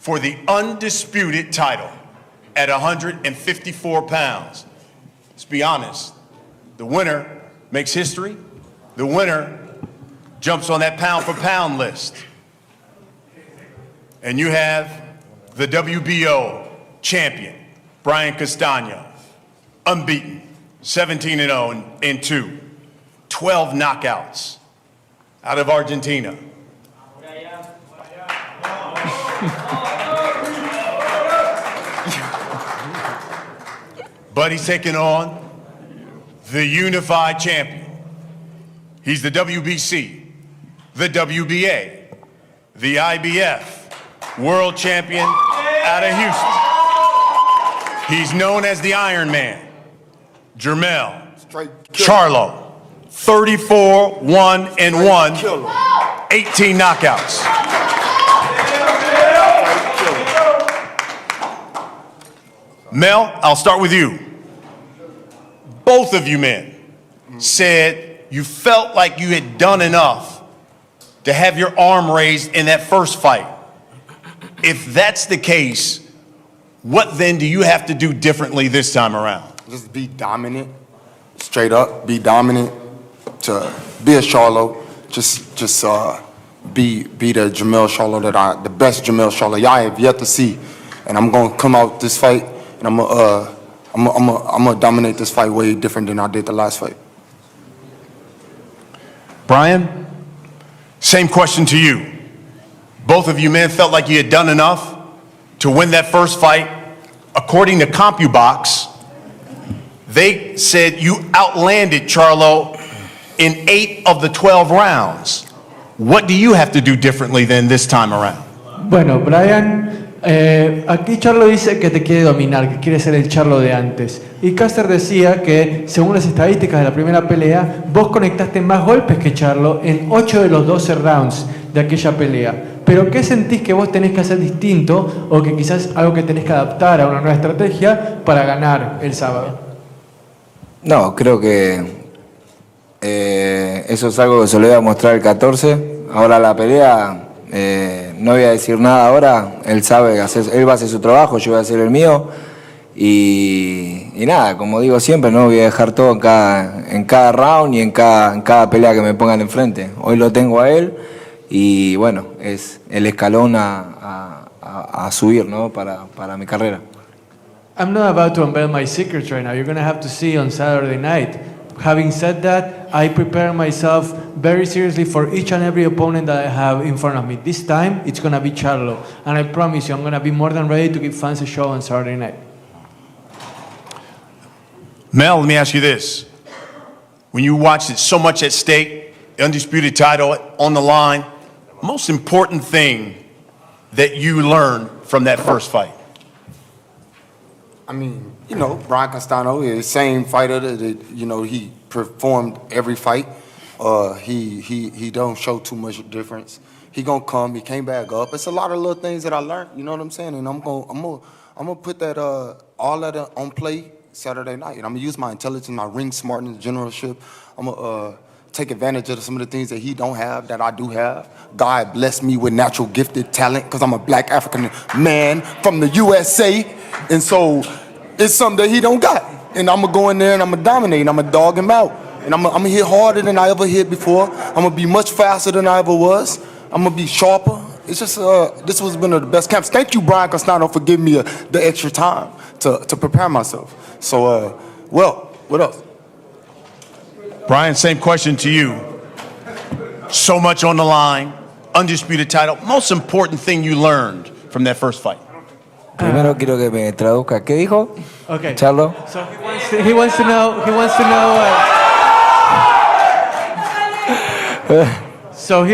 for the undisputed title at 154 pounds. Let's be honest, the winner makes history. The winner jumps on that pound for pound list. And you have the WBO champion, Brian Castano, unbeaten, 17-0 in 2, 12 knockouts out of Argentina. But he's taking on the unified champion. He's the WBC, the WBA, the IBF world champion out of Houston. He's known as the Iron Man, Jermell Charlo, 34-1-1, 18 knockouts. Mel, I'll start with you. Both of you men said you felt like you had done enough to have your arm raised in that first fight. If that's the case, what then do you have to do differently this time around? Just be dominant, straight up, be dominant, to be a Charlo, just be the Jermell Charlo the best Jermell Charlo y'all have yet to see. And I'm gonna come out this fight and I'm gonna dominate this fight way different than I did the last fight. Brian, same question to you. Both of you men felt like you had done enough to win that first fight. According to CompuBox, they said you outlanded Charlo in 8 of the 12 rounds. What do you have to do differently than this time around? Bueno, Brian, aquí Charlo dice que te quiere dominar, que quiere ser el Charlo de antes. Y Caster decía que, según las estadísticas de la primera pelea, vos conectaste más golpes que Charlo en 8 de los 12 rounds de aquella pelea. Pero ¿qué sentís que vos tenés que hacer distinto o que quizás algo que tenés que adaptar a una nueva estrategia para ganar el sábado? No, creo que eso es algo que se lo iba a mostrar el 14. Ahora la pelea, no voy a decir nada ahora. Él sabe, él va a hacer su trabajo, yo voy a hacer el mío. Y nada, como digo siempre, no voy a dejar todo en cada round y en cada pelea que me pongan enfrente. Hoy lo tengo a él y bueno, es el escalón a subir, ¿no? para mi carrera. I'm not about to unveil my secrets right now. You're going to have to see on Saturday night. Having said that, I prepare myself very seriously for each and every opponent that I have in front of me. This time, it's going to be Charlo. And I promise you, I'm going to be more than ready to give fans a show on Saturday night. Mel, let me ask you this. When you watched it, so much at stake, the undisputed title on the line, most important thing that you learned from that first fight? I mean, you know, Brian Castano is the same fighter that you know, he performed every fight. He don't show too much difference. He gonna come, he came back up. It's a lot of little things that I learned, you know what I'm saying? And I'm gonna put that all that on play Saturday night. And I'm gonna use my intelligence, my ring smartness, generalship. I'm gonna take advantage of some of the things that he don't have, that I do have. God bless me with natural gifted talent because I'm a black African man from the USA. And so it's something that he don't got. And I'm gonna go in there and I'm gonna dominate and I'm gonna dog him out. And I'm gonna hit harder than I ever hit before. I'm gonna be much faster than I ever was. I'm gonna be sharper. It's just, this was one of the best camps. Thank you, Brian Castano, for giving me the extra time to prepare myself. So, well, what else? Brian, same question to you. So much on the line, undisputed title. Most important thing you learned from that first fight? Primero quiero que me traduzca. ¿Qué dijo? Okay. Charlo. So he wants to know. So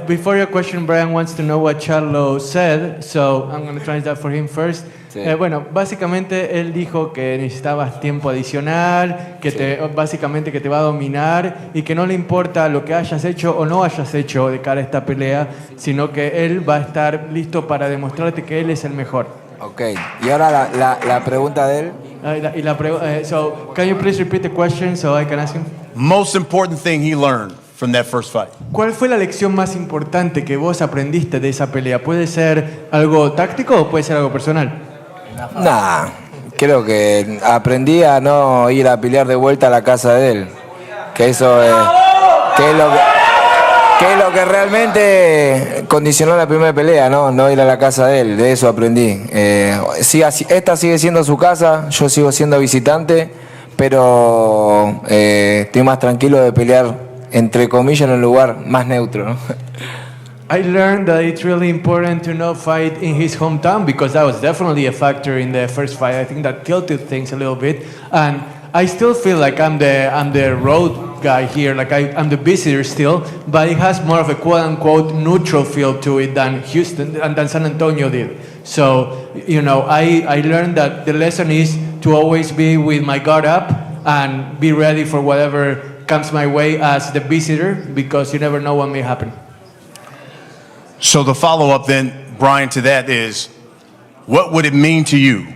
before your question, Brian wants to know what Charlo said. So I'm going to translate that for him first. Sí. Bueno, básicamente él dijo que necesitabas tiempo adicional, que básicamente que te va a dominar y que no le importa lo que hayas hecho o no hayas hecho de cara a esta pelea, sino que él va a estar listo para demostrarte que él es el mejor. Ok, y ahora la pregunta de él. So, can you please repeat the question so I can ask him? Most important thing he learned from that first fight? ¿Cuál fue la lección más importante que vos aprendiste de esa pelea? ¿Puede ser algo táctico o puede ser algo personal? Nah, creo que aprendí a no ir a pelear de vuelta a la casa de él. Que eso es lo que realmente condicionó la primera pelea, no ir a la casa de él. De eso aprendí. Esta sigue siendo su casa, yo sigo siendo visitante, pero estoy más tranquilo de pelear, entre comillas, en un lugar más neutro, ¿no? I learned that it's really important to not fight in his hometown because that was definitely a factor in the first fight. I think that tilted things a little bit, and I still feel like I'm the road guy here, like I'm the visitor still, but it has more of a quote-unquote neutral feel to it than Houston and than San Antonio did. So, I learned that the lesson is to always be with my guard up and be ready for whatever comes my way as the visitor, because you never know what may happen. So the follow-up then, Brian, to that is, what would it mean to you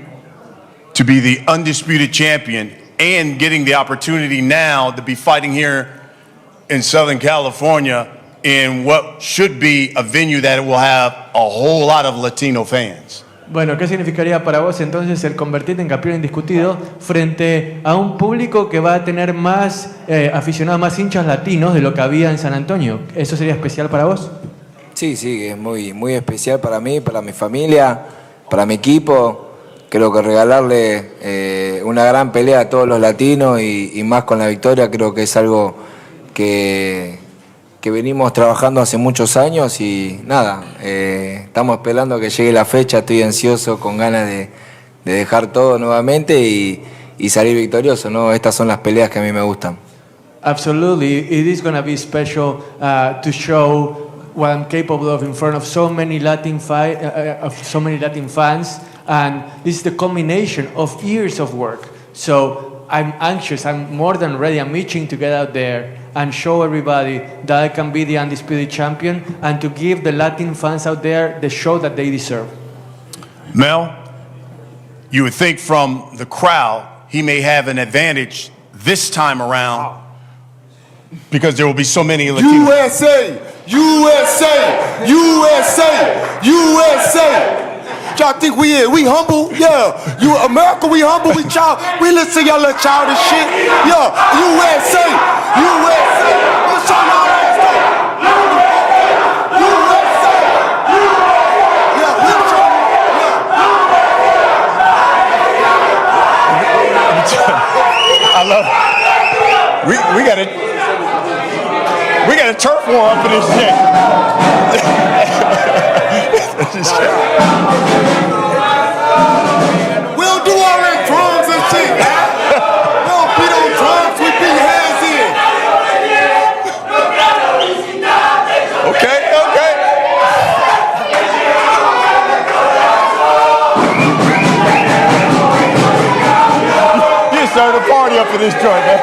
to be the undisputed champion and getting the opportunity now to be fighting here in Southern California in what should be a venue that will have a whole lot of Latino fans? Bueno, ¿qué significaría para vos entonces el convertirte en campeón indiscutido frente a un público que va a tener más aficionados, más hinchas latinos de lo que había en San Antonio? ¿Eso sería especial para vos? Sí, es muy, muy especial para mí, para mi familia, para mi equipo. Creo que regalarle una gran pelea a todos los latinos y más con la victoria, creo que es algo que venimos trabajando hace muchos años y nada, estamos esperando que llegue la fecha, estoy ansioso, con ganas de dejar todo nuevamente y salir victorioso, ¿no? Estas son las peleas que a mí me gustan. Absolutely, it is going to be special to show what I'm capable of in front of so many Latin fans, and this is the culmination of years of work. So I'm anxious, I'm more than ready, I'm itching to get out there and show everybody that I can be the undisputed champion and to give the Latin fans out there the show that they deserve. Mel, you would think from the crowd he may have an advantage this time around because there will be so many Latinos. USA! USA! USA! USA! Y'all think we humble? Yeah. America, we humble, we listen to y'all little childish shit. Yeah. USA! USA! Let's show y'all ass though. USA! Yeah, we'll show I love it. We got a turf war up in this shit. We don't do all that drums and shit. We don't beat on drums, we beat hands in. Okay. You started a party up in this joint, man.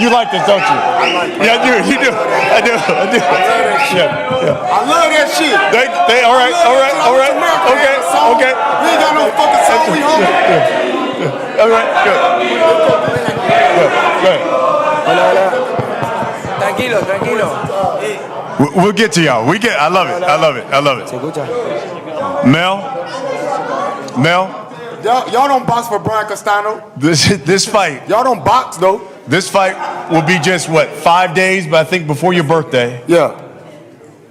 You like this, don't you? I like it. Yeah, you do. I do. I love that shit. Yeah. I love that shit. They all right. Okay. We ain't got no fucking song, we humble. All right, good. Hola. Tranquilo. We'll get to y'all. I love it. ¿Se escucha? Mel, Y'all don't box for Brian Castano. this fight. Y'all don't box though. This fight will be just 5 days, but I think before your birthday. Yeah.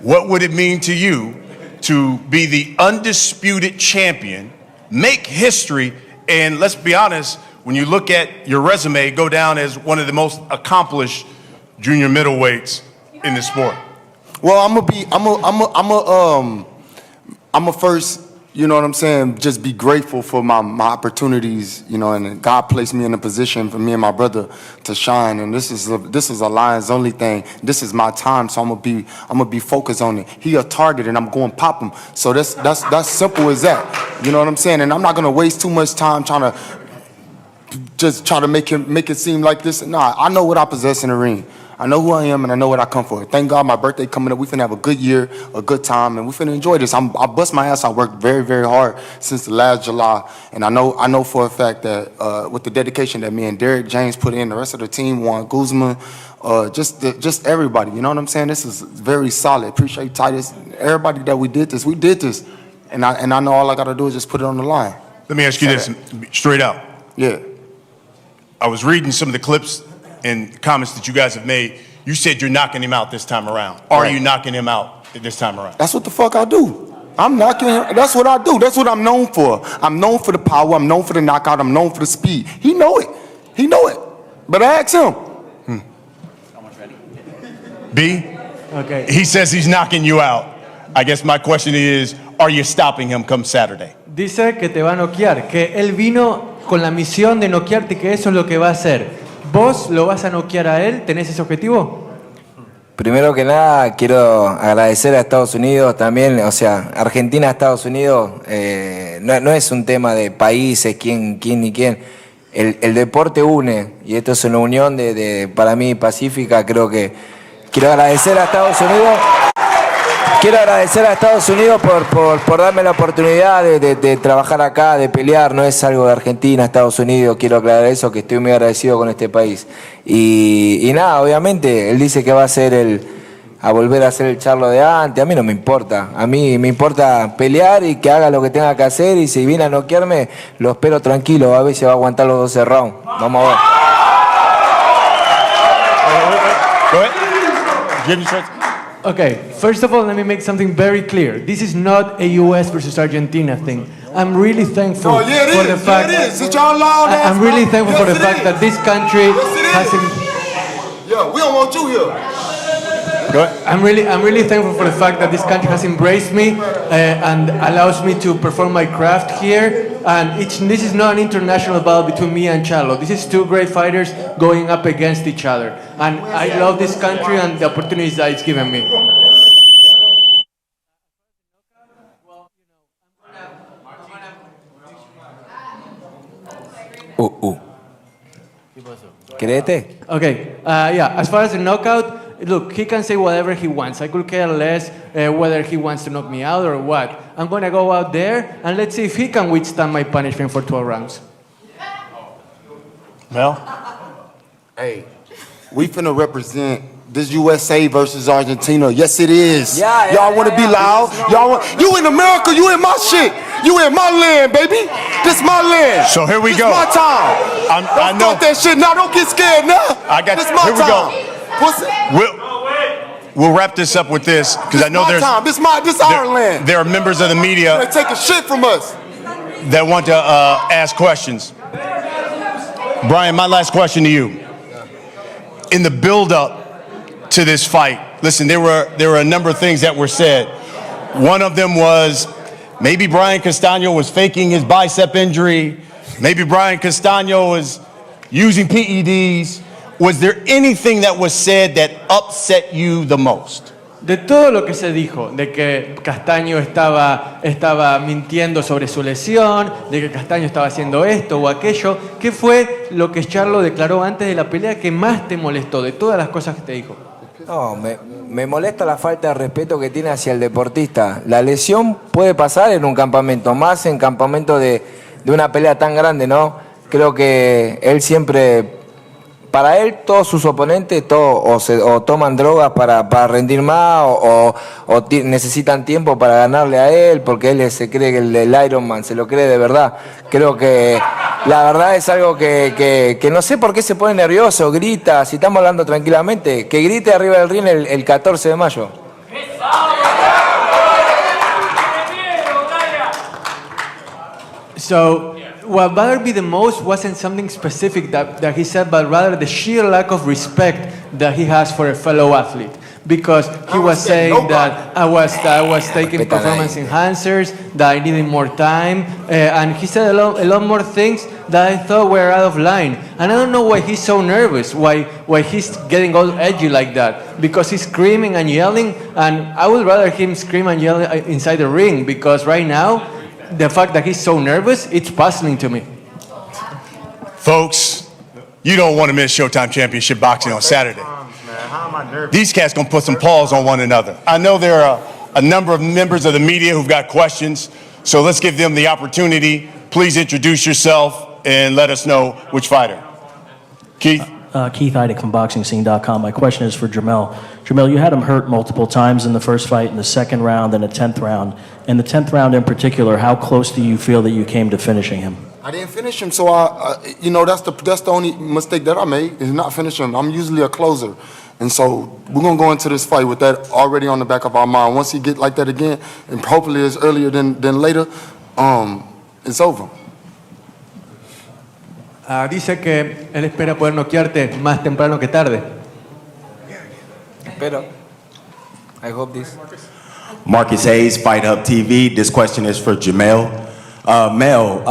What would it mean to you to be the undisputed champion, make history, and let's be honest, when you look at your resume, go down as one of the most accomplished junior middleweights in the sport? Well, I'm a first, you know what I'm saying, just be grateful for my opportunities, and God placed me in a position for me and my brother to shine, and this is a Lions only thing. This is my time, so I'm gonna be focused on it. He a target, and I'm going to pop him. So that's simple as that. You know what I'm saying? And I'm not gonna waste too much time trying to make it seem like this. Nah, I know what I possess in the ring. I know who I am, and I know what I come for. Thank God my birthday coming up. We finna have a good year, a good time, and we finna enjoy this. I bust my ass. I worked very, very hard since the last July, and I know for a fact that with the dedication that me and Derek James put in, the rest of the team, Juan Guzman, just everybody. You know what I'm saying? This is very solid. Appreciate Titus, everybody that we did this. We did this, and I know all I gotta do is just put it on the line. Let me ask you this straight out. Yeah. I was reading some of the clips and comments that you guys have made. You said you're knocking him out this time around. Are Right. you knocking him out this time around? That's what the fuck I do. I'm knocking him. That's what I do. That's what I'm known for. I'm known for the power. I'm known for the knockout. I'm known for the speed. He know it. He know it. But ask him. B, Okay. he says he's knocking you out. I guess my question is, are you stopping him come Saturday? Dice que te va a noquear, que él vino con la misión de noquearte, que eso es lo que va a hacer. ¿Vos lo vas a noquear a él? ¿Tenés ese objetivo? Primero que nada, quiero agradecer a Estados Unidos también, o sea, Argentina, Estados Unidos, no es un tema de países, quién ni quién. El deporte une, y esto es una unión para mí pacífica. Creo que quiero agradecer a Estados Unidos. Quiero agradecer a Estados Unidos por darme la oportunidad de trabajar acá, de pelear. No es algo de Argentina, Estados Unidos. Quiero aclarar eso, que estoy muy agradecido con este país. Y nada, obviamente, él dice que va a volver a ser el Charlo de antes. A mí no me importa. A mí me importa pelear y que haga lo que tenga que hacer. Y si viene a noquearme, lo espero tranquilo. A ver si va a aguantar los 12 rounds. Vamos a ver. Go ahead. Give your Okay, first of all, let me make something very clear. This is not a US versus Argentina thing. I'm really thankful Oh, yeah, it for is. the fact Yeah, it is. It's y'all loud ass, I'm really bro. thankful for Yes, the it fact is. that this country Yes, it has is. Yeah, we don't want you here. Go ahead. I'm really thankful for the fact that this country has embraced me and allows me to perform my craft here. And this is not an international battle between me and Charlo. This is two great fighters going up against each other. And I love this country and the opportunities that it's given me. ¿Créete? Okay, yeah, as far as the knockout, look, he can say whatever he wants. I could care less whether he wants to knock me out or what. I'm going to go out there and let's see if he can withstand my punishment for 12 rounds. Mel? Hey, we finna represent this USA versus Argentina. Yes, it is. Yeah, y'all want to be loud? You in America? You in my shit? You in my land, baby? This my land. So here we this go. my time. I Don't know. start that shit now. Don't get scared now. I got this you. my Here we time. go. Pussy. We'll wrap this up with this because I know my time. This our land. there are members of the They media taking shit from us. that want to ask questions. Brian, my last question to you. In the build-up to this fight, listen, there were a number of things that were said. One of them was maybe Brian Castano was faking his bicep injury. Maybe Brian Castano was using PEDs. Was there anything that was said that upset you the most? De todo lo que se dijo, de que Castaño estaba mintiendo sobre su lesión, de que Castaño estaba haciendo esto o aquello, ¿qué fue lo que Charlo declaró antes de la pelea que más te molestó de todas las cosas que te dijo? No, me molesta la falta de respeto que tiene hacia el deportista. La lesión puede pasar en un campamento, más en campamento de una pelea tan grande, ¿no? Creo que él siempre, para él todos sus oponentes o toman drogas para rendir más o necesitan tiempo para ganarle a él, porque él se cree que el Ironman, se lo cree de verdad. Creo que la verdad es algo que no sé por qué se pone nervioso, grita, si estamos hablando tranquilamente, que grite arriba del ring el 14 de mayo. So, what bothered me the most wasn't something specific that he said, but rather the sheer lack of respect that he has for a fellow athlete. Because he was saying that I was taking performance enhancers, that I needed more time, and he said a lot more things that I thought were out of line. And I don't know why he's so nervous, why he's getting all edgy like that. Because he's screaming and yelling, and I would rather him scream and yell inside the ring, because right now, the fact that he's so nervous, it's puzzling to me. Folks, you don't want to miss Showtime Championship Boxing on Saturday. these cats gonna put some paws on one another. I know there are a number of members of the media who've got questions, so let's give them the opportunity. Please introduce yourself and let us know which fighter. Keith? Keith Heidick from BoxingScene.com. My question is for Jermell. Jermell, you had him hurt multiple times in the first fight, in the second round, and the 10th round. In the 10th round in particular, how close do you feel that you came to finishing him? I didn't finish him, so that's the only mistake that I made, is not finishing him. I'm usually a closer. And so we're going to go into this fight with that already on the back of our mind. Once he get like that again, and hopefully it's earlier than later, it's over. Dice que él espera poder noquearte más temprano que tarde. Pero, I hope this. Marcus Hayes, Fight Hub TV. This question is for Jermell. Mel,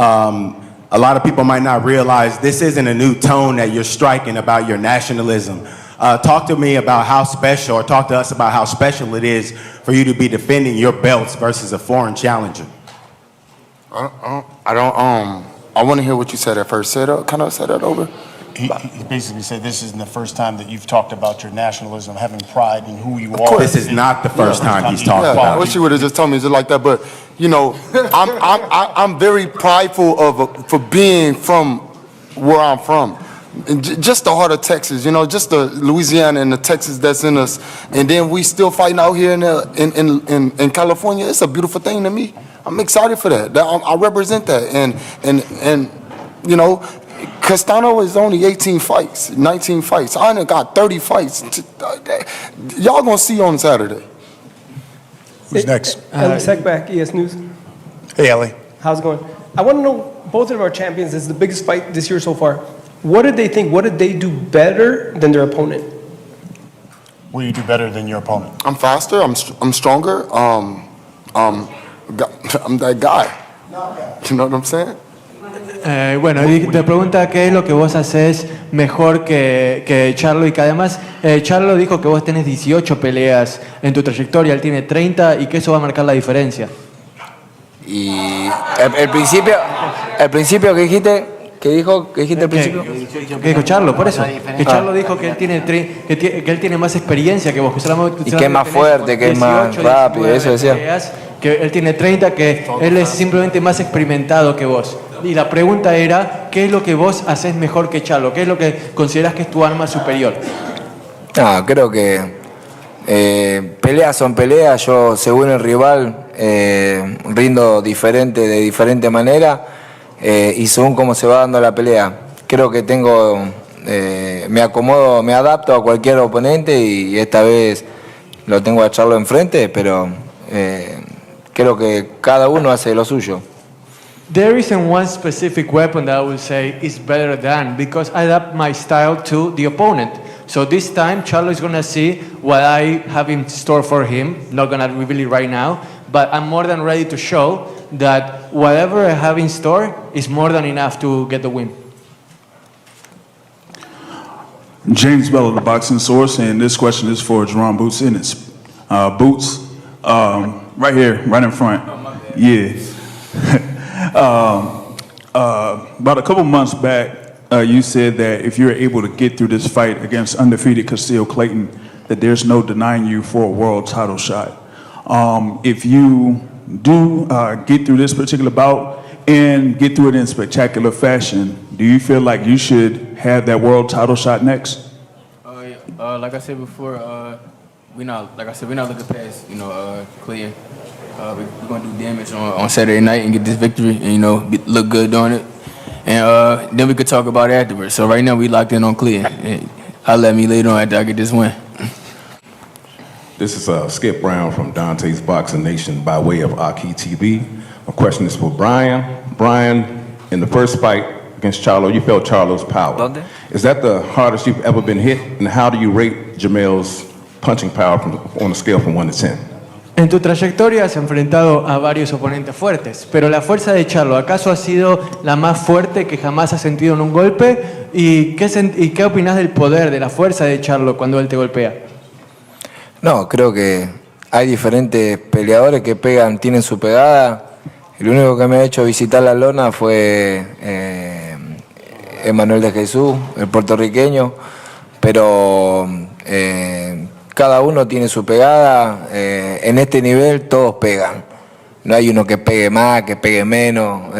a lot of people might not realize this isn't a new tone that you're striking about your nationalism. Talk to me about how special, or talk to us about how special it is for you to be defending your belts versus a foreign challenger. I want to hear what you said at first. Say that over? He basically said this isn't the first time that you've talked about your nationalism, having pride in who you are. This is not the first time he's talked I about wish it. you would have just told me just like that. But I'm very prideful for being from where I'm from, and just the heart of Texas. Just the Louisiana and the Texas that's in us, and then we still fighting out here in California. It's a beautiful thing to me. I'm excited for that. I represent that, and Castano is only 18 fights, 19 fights. I done got 30 fights. Y'all gonna see on Saturday. Who's next? Ellie Sekback, ES News. Hey, Ellie. How's it going? I want to know, both of our champions, this is the biggest fight this year so far. What did they think? What did they do better than their opponent? What do you do better than your opponent? I'm faster. I'm stronger. I'm that guy. You know what I'm saying? Bueno, y te pregunta qué es lo que vos haces mejor que Charlo, y que además Charlo dijo que vos tenés 18 peleas en tu trayectoria, él tiene 30 y que eso va a marcar la diferencia. Y el principio que dijiste, ¿qué dijiste al principio? ¿Qué dijo Charlo? Por eso. Que Charlo dijo que él tiene más experiencia que vos. Y que es más fuerte, que es más rápido, eso decía. Peleas, que él tiene 30, que él es simplemente más experimentado que vos. Y la pregunta era, ¿qué es lo que vos haces mejor que Charlo? ¿Qué es lo que considerás que es tu arma superior? Creo que peleas son peleas. Yo, según el rival, rindo de diferente manera, y según cómo se va dando la pelea. Creo que me acomodo, me adapto a cualquier oponente, y esta vez lo tengo a Charlo enfrente, pero creo que cada uno hace lo suyo. There isn't one specific weapon that I will say is better than, because I adapt my style to the opponent. So this time, Charlo is going to see what I have in store for him. Not going to reveal it right now, but I'm more than ready to show that whatever I have in store is more than enough to get the win. James Bell of the Boxing Source, and this question is for Jerome Boots Ennis. Boots, right here, right in front. Yeah. About a couple months back, you said that if you're able to get through this fight against undefeated Castillo Clayton, that there's no denying you for a world title shot. If you do get through this particular bout and get through it in spectacular fashion, do you feel like you should have that world title shot next? Like I said before, we're not looking past, Clayton. We're going to do damage on Saturday night and get this victory and, look good doing it. And then we could talk about it afterwards. So right now we locked in on Clayton. I'll let me later on after I get this win. This is Skip Brown from Dante's Boxing Nation by way of Akhi TV. My question is for Brian. Brian, in the first fight against Charlo, you felt Charlo's power. ¿Dónde? Is that the hardest you've ever been hit? And how do you rate Jermell's punching power on a scale from 1 to 10? En tu trayectoria has enfrentado a varios oponentes fuertes, pero la fuerza de Charlo, ¿acaso ha sido la más fuerte que jamás has sentido en un golpe? ¿Y qué opinas del poder, de la fuerza de Charlo cuando él te golpea? No, creo que hay diferentes peleadores que tienen su pegada. El único que me ha hecho visitar la lona fue Emanuel de Jesús, el puertorriqueño, pero cada uno tiene su pegada. En este nivel todos pegan. No hay uno que pegue más, que pegue menos.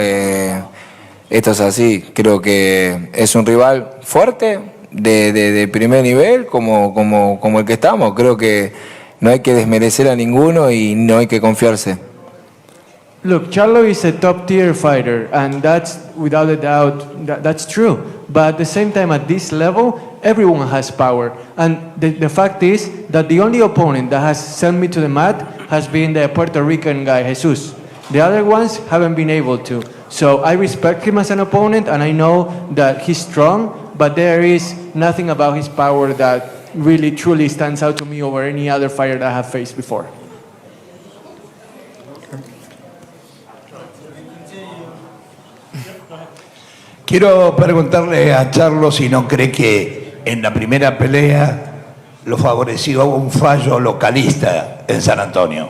Esto es así. Creo que es un rival fuerte, de primer nivel, como el que estamos. Creo que no hay que desmerecer a ninguno y no hay que confiarse. Look, Charlo is a top-tier fighter, and that's without a doubt, that's true. But at the same time, at this level, everyone has power. And the fact is that the only opponent that has sent me to the mat has been the Puerto Rican guy, Jesus. The other ones haven't been able to. So I respect him as an opponent, and I know that he's strong, but there is nothing about his power that really, truly stands out to me over any other fighter that I have faced before. Quiero preguntarle a Charlo si no cree que en la primera pelea lo favoreció un fallo localista en San Antonio.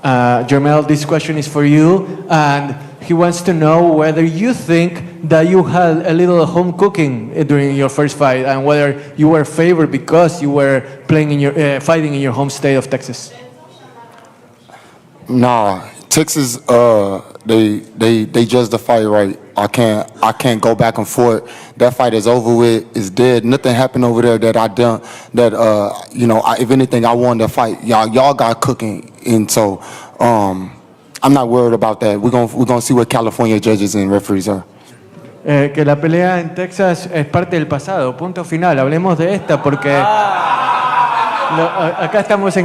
Jermell, this question is for you, and he wants to know whether you think that you had a little home cooking during your first fight, and whether you were favored because you were playing in your fighting in your home state of Texas. Nah, Texas, they judged the fight right. I can't go back and forth. That fight is over with. It's dead. Nothing happened over there that I done. That if anything, I won the fight. Y'all got cooking, and so I'm not worried about that. We're gonna see what California judges and referees are. Que la pelea en Texas es parte del pasado. Punto final. Hablemos de esta porque acá estamos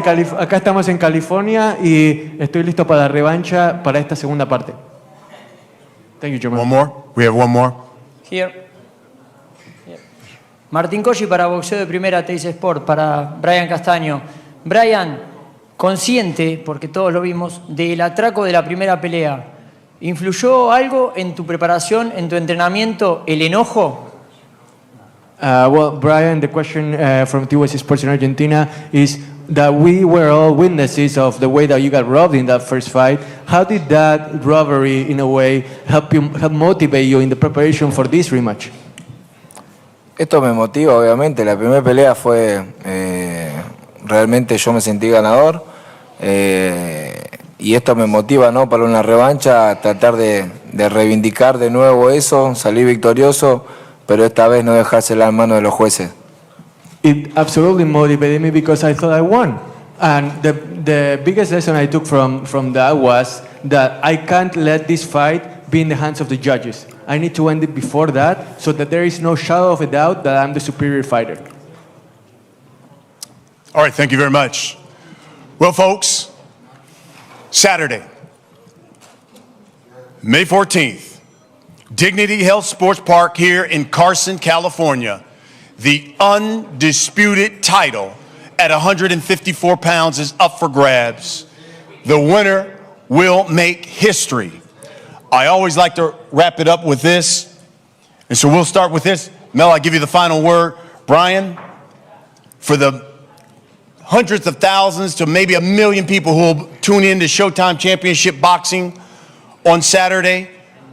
en California y estoy listo para la revancha para esta segunda parte. Thank you, Jermell. One more? We have one more? Here. Martín Colli para Boxeo de Primera, Teis Sport, para Brian Castaño. Brian, consciente, porque todos lo vimos, del atraco de la primera pelea, ¿influyó algo en tu preparación, en tu entrenamiento, el enojo? Well, Brian, the question from TUS Sports in Argentina is that we were all witnesses of the way that you got robbed in that first fight. How did that robbery, in a way, help motivate you in the preparation for this rematch? Esto me motiva, obviamente. La primera pelea fue, realmente yo me sentí ganador. Y esto me motiva, ¿no? Para una revancha, tratar de reivindicar de nuevo eso, salir victorioso, pero esta vez no dejársela en manos de los jueces. It absolutely motivated me because I thought I won. And the biggest lesson I took from that was that I can't let this fight be in the hands of the judges. I need to end it before that so that there is no shadow of a doubt that I'm the superior fighter. All right, thank you very much. Well, folks, Saturday, May 14th, Dignity Health Sports Park here in Carson, California. The undisputed title at 154 pounds is up for grabs. The winner will make history. I always like to wrap it up with this, and so we'll start with this. Mel, I give you the final word. Brian, for the hundreds of thousands to maybe 1 million people who will tune in to Showtime Championship Boxing on Saturday,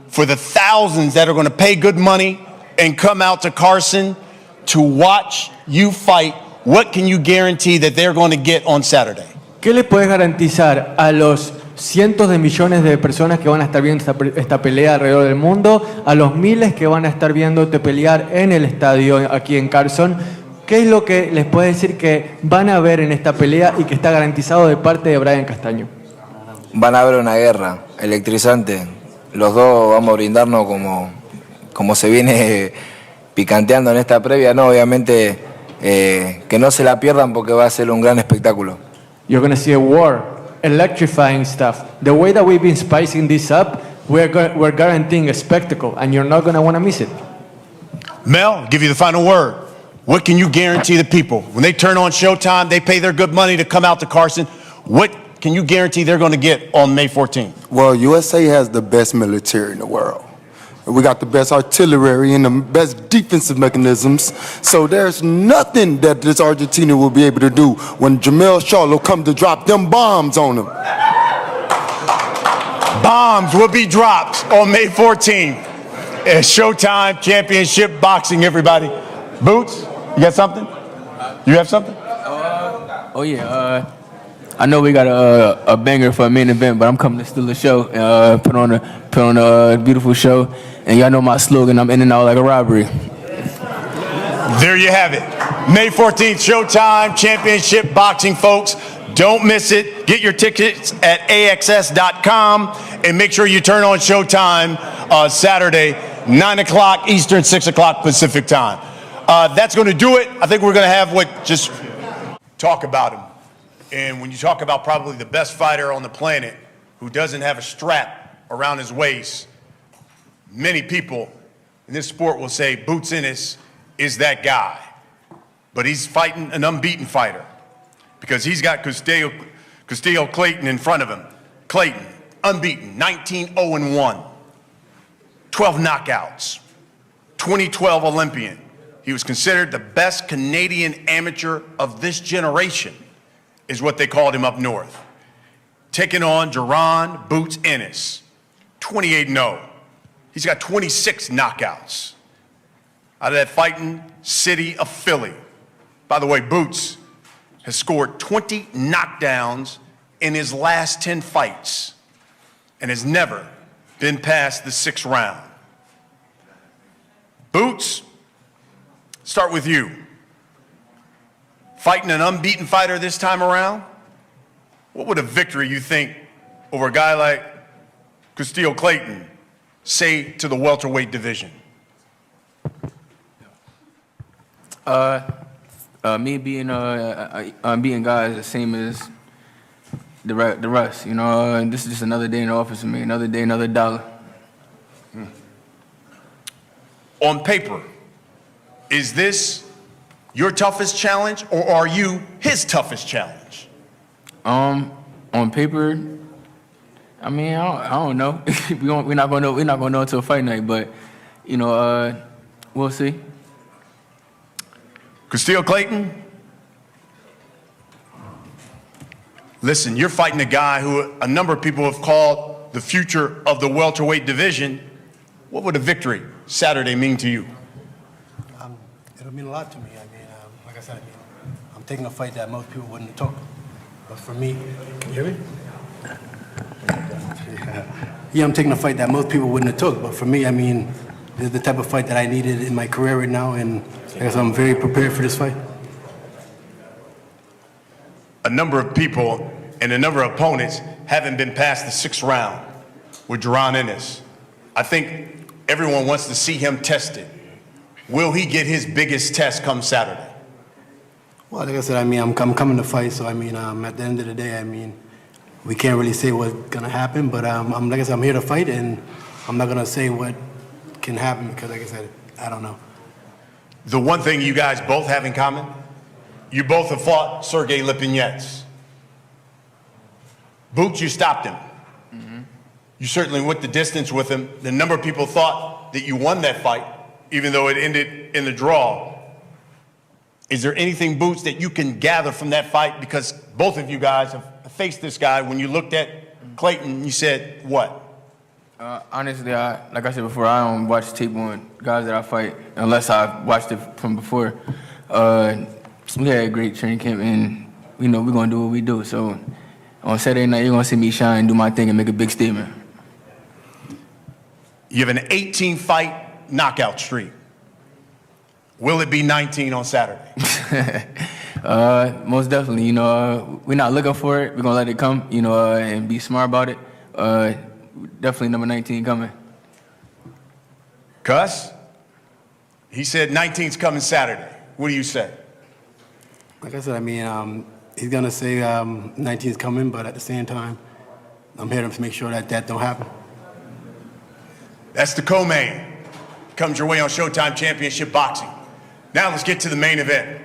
for the thousands that are going to pay good money and come out to Carson to watch you fight, what can you guarantee that they're going to get on Saturday? ¿Qué le puedes garantizar a los cientos de millones de personas que van a estar viendo esta pelea alrededor del mundo, a los miles que van a estar viéndote pelear en el estadio aquí en Carson? ¿Qué es lo que les puedes decir que van a ver en esta pelea y que está garantizado de parte de Brian Castaño? Van a ver una guerra electrizante. Los dos vamos a brindarnos como se viene picanteando en esta previa, no, obviamente que no se la pierdan porque va a ser un gran espectáculo. You're going to see a war, electrifying stuff. The way that we've been spicing this up, we're guaranteeing a spectacle, and you're not going to want to miss it. Mel, I'll give you the final word. What can you guarantee the people? When they turn on Showtime, they pay their good money to come out to Carson. What can you guarantee they're going to get on May 14th? Well, USA has the best military in the world. We got the best artillery and the best defensive mechanisms. So there's nothing that this Argentina will be able to do when Jermell Charlo come to drop them bombs on them. Bombs will be dropped on May 14th. It's Showtime Championship Boxing, everybody. Boots, you got something? You have something? Oh yeah, I know we got a banger for a main event, but I'm coming to steal the show. Put on a beautiful show, and y'all know my slogan: I'm in and out like a robbery. There you have it. May 14th, Showtime Championship Boxing, folks. Don't miss it. Get your tickets at axs.com and make sure you turn on Showtime Saturday, 9 o'clock Eastern, 6 o'clock Pacific time. That's going to do it. I think we're going to have just talk about him. And when you talk about probably the best fighter on the planet who doesn't have a strap around his waist, many people in this sport will say Boots Ennis is that guy. But he's fighting an unbeaten fighter because he's got Castillo Clayton in front of him. Clayton, unbeaten, 19-0-1, 12 knockouts, 2012 Olympian. He was considered the best Canadian amateur of this generation, is what they called him up north. Taking on Jermell Boots Ennis, 28-0. He's got 26 knockouts out of that fighting city of Philly. By the way, Boots has scored 20 knockdowns in his last 10 fights and has never been past the 6th round. Boots, start with you. Fighting an unbeaten fighter this time around, what would a victory you think over a guy like Castillo Clayton say to the welterweight division? Me being beating guys the same as the rest, you know. And this is just another day in the office for me. Another day, another dollar. On paper, is this your toughest challenge, or are you his toughest challenge? On paper, I mean, I don't know. We're not gonna know until fight night, but you know, we'll see. Castillo Clayton, listen, you're fighting a guy who a number of people have called the future of the welterweight division. What would a victory Saturday mean to you? It'll mean a lot to me. I mean, like I said, I'm taking a fight that most people wouldn't have took. But for me, can you hear me? Yeah, I'm taking a fight that most people wouldn't have took. But for me, I mean, this is the type of fight that I needed in my career right now, and I guess I'm very prepared for this fight. A number of people and a number of opponents haven't been past the 6th round with Jermell Ennis. I think everyone wants to see him tested. Will he get his biggest test come Saturday? Well, like I said, I mean, I'm coming to fight, so I mean, at the end of the day, I mean, we can't really say what's gonna happen, but like I said, I'm here to fight, and I'm not gonna say what can happen because, like I said, I don't know. The one thing you guys both have in common, you both have fought Sergey Lipinets. Boots, you stopped him. Mm-hmm. You certainly went the distance with him. The number of people thought that you won that fight, even though it ended in the draw. Is there anything, Boots, that you can gather from that fight? Because both of you guys have faced this guy. When you looked at Clayton, you said what? Honestly, like I said before, I don't watch tape on guys that I fight unless I watched it from before. We had a great training camp, and you know we're gonna do what we do. So on Saturday night, you're gonna see me shine, do my thing, and make a big statement. You have an 18-fight knockout streak. Will it be 19 on Saturday? Most definitely. You know, we're not looking for it. We're gonna let it come. You know, and be smart about it. Definitely number 19 coming. Cuss? He said 19's coming Saturday. What do you say? Like I said, I mean, he's gonna say 19's coming, but at the same time, I'm here to make sure that that don't happen. That's the co-main. Comes your way on Showtime Championship Boxing. Now let's get to the main event.